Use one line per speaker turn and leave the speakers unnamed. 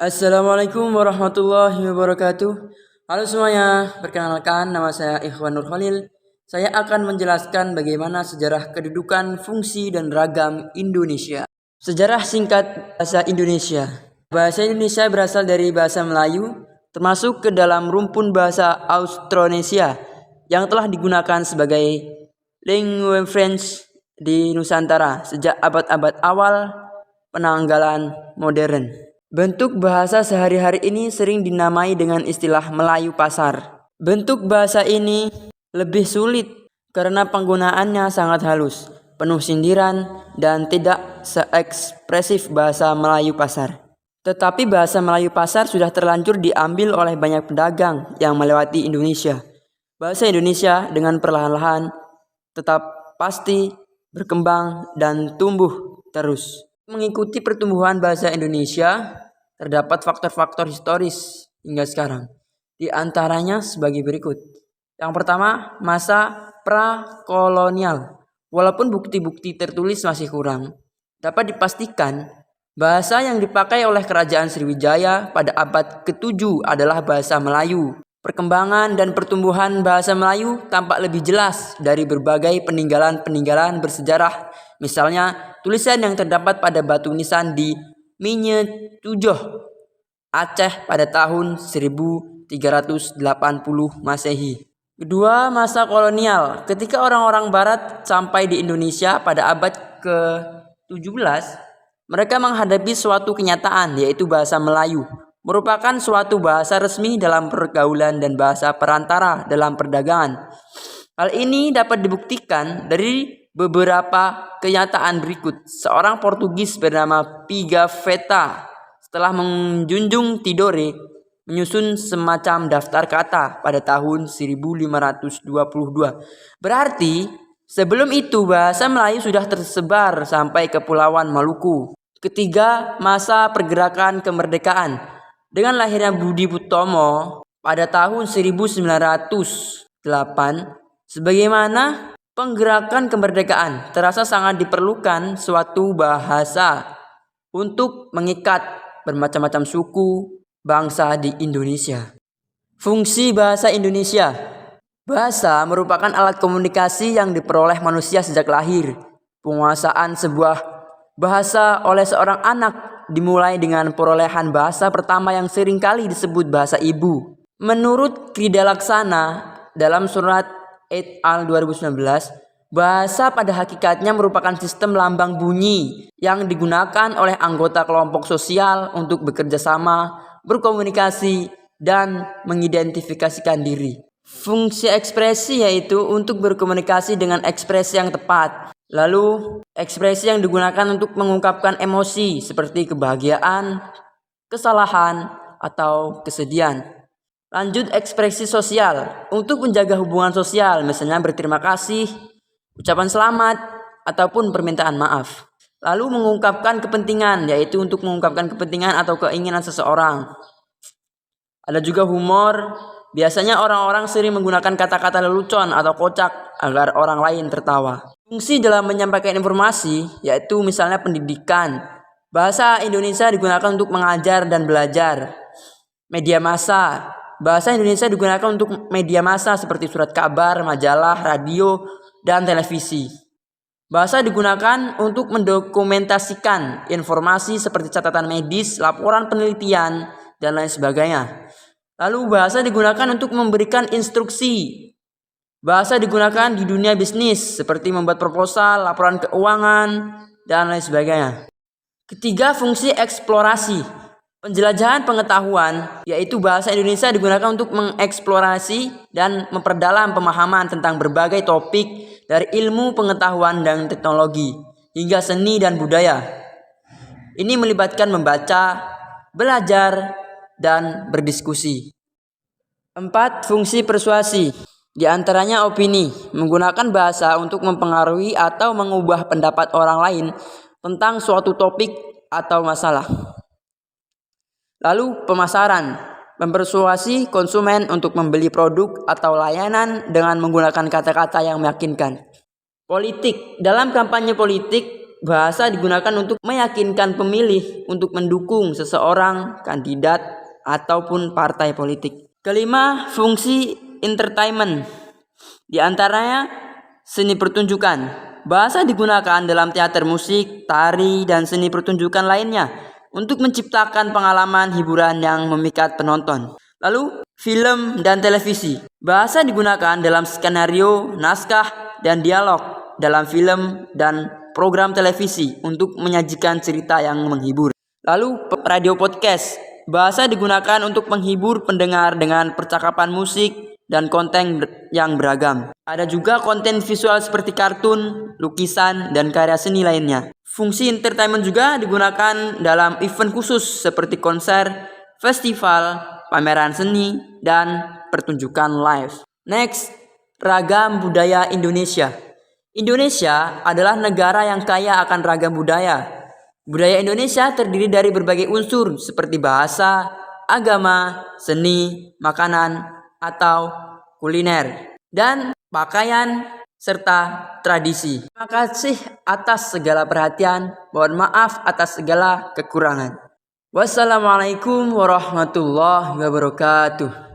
Assalamualaikum warahmatullahi wabarakatuh. Halo semuanya, perkenalkan nama saya Ikhwan Nur Khalil. Saya akan menjelaskan bagaimana sejarah kedudukan, fungsi, dan ragam Indonesia. Sejarah singkat bahasa Indonesia. Bahasa Indonesia berasal dari bahasa Melayu, termasuk ke dalam rumpun bahasa Austronesia yang telah digunakan sebagai lingua franca di Nusantara sejak abad-abad awal penanggalan modern. Bentuk bahasa sehari-hari ini sering dinamai dengan istilah Melayu pasar. Bentuk bahasa ini lebih sulit karena penggunaannya sangat halus, penuh sindiran, dan tidak seekspresif bahasa Melayu pasar. Tetapi bahasa Melayu pasar sudah terlanjur diambil oleh banyak pedagang yang melewati Indonesia. Bahasa Indonesia dengan perlahan-lahan tetap pasti berkembang dan tumbuh terus. Mengikuti pertumbuhan bahasa Indonesia, terdapat faktor-faktor historis hingga sekarang. Di antaranya sebagai berikut. Yang pertama, masa prakolonial. Walaupun bukti-bukti tertulis masih kurang, dapat dipastikan bahasa yang dipakai oleh Kerajaan Sriwijaya pada abad ke-7 adalah bahasa Melayu. Perkembangan dan pertumbuhan bahasa Melayu tampak lebih jelas dari berbagai peninggalan-peninggalan bersejarah. Misalnya, tulisan yang terdapat pada batu nisan di Minyetujoh, Aceh pada tahun 1380 Masehi. Kedua, masa kolonial. Ketika orang-orang barat sampai di Indonesia pada abad ke-17, mereka menghadapi suatu kenyataan, yaitu bahasa Melayu merupakan suatu bahasa resmi dalam pergaulan dan bahasa perantara dalam perdagangan. Hal ini dapat dibuktikan dari beberapa kenyataan berikut. Seorang Portugis bernama Pigafetta setelah menjunjung Tidore menyusun semacam daftar kata pada tahun 1522. Berarti sebelum itu bahasa Melayu sudah tersebar sampai Kepulauan Maluku. Ketiga, masa pergerakan kemerdekaan. Dengan lahirnya Budi Utomo pada tahun 1908, sebagaimana penggerakan kemerdekaan, terasa sangat diperlukan suatu bahasa untuk mengikat bermacam-macam suku, bangsa di Indonesia. Fungsi bahasa Indonesia. Bahasa merupakan alat komunikasi yang diperoleh manusia sejak lahir. Penguasaan sebuah bahasa oleh seorang anak dimulai dengan perolehan bahasa pertama yang seringkali disebut bahasa ibu. Menurut Krida Laksana dalam surat et al. 2019, bahasa pada hakikatnya merupakan sistem lambang bunyi yang digunakan oleh anggota kelompok sosial untuk bekerja sama, berkomunikasi, dan mengidentifikasikan diri. Fungsi ekspresi yaitu untuk berkomunikasi dengan ekspresi yang tepat. Lalu, ekspresi yang digunakan untuk mengungkapkan emosi seperti kebahagiaan, kesalahan, atau kesedihan. Lanjut, ekspresi sosial untuk menjaga hubungan sosial, misalnya berterima kasih, ucapan selamat, ataupun permintaan maaf. Lalu mengungkapkan kepentingan, yaitu untuk mengungkapkan kepentingan atau keinginan seseorang. Ada juga humor. Biasanya orang-orang sering menggunakan kata-kata lelucon atau kocak agar orang lain tertawa. Fungsi dalam menyampaikan informasi yaitu misalnya pendidikan. Bahasa Indonesia digunakan untuk mengajar dan belajar. Media massa. Bahasa Indonesia digunakan untuk media massa seperti surat kabar, majalah, radio, dan televisi. Bahasa digunakan untuk mendokumentasikan informasi seperti catatan medis, laporan penelitian, dan lain sebagainya. Lalu bahasa digunakan untuk memberikan instruksi. Bahasa digunakan di dunia bisnis seperti membuat proposal, laporan keuangan, dan lain sebagainya. Ketiga, fungsi eksplorasi. Penjelajahan pengetahuan, yaitu bahasa Indonesia digunakan untuk mengeksplorasi dan memperdalam pemahaman tentang berbagai topik dari ilmu pengetahuan dan teknologi hingga seni dan budaya. Ini melibatkan membaca, belajar, dan berdiskusi. 4. Fungsi persuasi. Di antaranya opini, menggunakan bahasa untuk mempengaruhi atau mengubah pendapat orang lain tentang suatu topik atau masalah. Lalu pemasaran, mempersuasi konsumen untuk membeli produk atau layanan dengan menggunakan kata-kata yang meyakinkan. Politik, dalam kampanye politik bahasa digunakan untuk meyakinkan pemilih untuk mendukung seseorang, kandidat, ataupun partai politik. Kelima, fungsi entertainment. Di antaranya seni pertunjukan. Bahasa digunakan dalam teater musik, tari, dan seni pertunjukan lainnya untuk menciptakan pengalaman hiburan yang memikat penonton. Lalu, film dan televisi. Bahasa digunakan dalam skenario, naskah, dan dialog dalam film dan program televisi untuk menyajikan cerita yang menghibur. Lalu, radio podcast. Bahasa digunakan untuk menghibur pendengar dengan percakapan musik dan konten yang beragam. Ada juga konten visual seperti kartun, lukisan, dan karya seni lainnya. Fungsi entertainment juga digunakan dalam event khusus seperti konser, festival, pameran seni, dan pertunjukan live. Next, ragam budaya Indonesia. Indonesia adalah negara yang kaya akan ragam budaya. Budaya Indonesia terdiri dari berbagai unsur seperti bahasa, agama, seni, makanan, atau kuliner, dan pakaian, serta tradisi. Terima kasih atas segala perhatian. Mohon maaf atas segala kekurangan. Wassalamualaikum warahmatullahi wabarakatuh.